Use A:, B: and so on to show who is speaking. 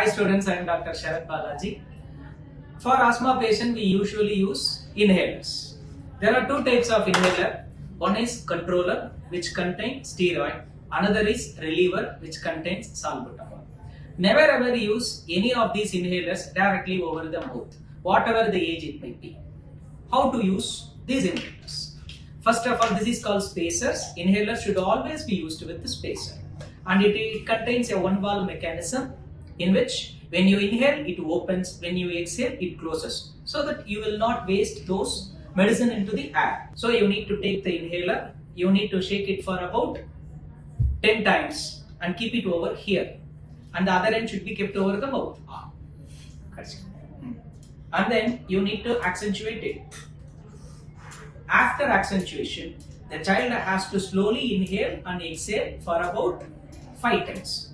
A: Hi students, I am Dr. Sarath Balaji. For asthma patient, we usually use inhalers. There are two types of inhaler. One is controller, which contains steroid. Another is reliever, which contains salbutamol. Never ever use any of these inhalers directly over the mouth, whatever the age it may be. How to use these inhalers? First of all, this is called spacers. Inhalers should always be used with the spacer. And it contains a one-valve mechanism in which when you inhale, it opens, when you exhale, it closes, so that you will not waste those medicine into the air. So you need to take the inhaler, you need to shake it for about 10 times and keep it over here. And the other end should be kept over the mouth. And then you need to accentuate it. After accentuation, the child has to slowly inhale and exhale for about 5 times.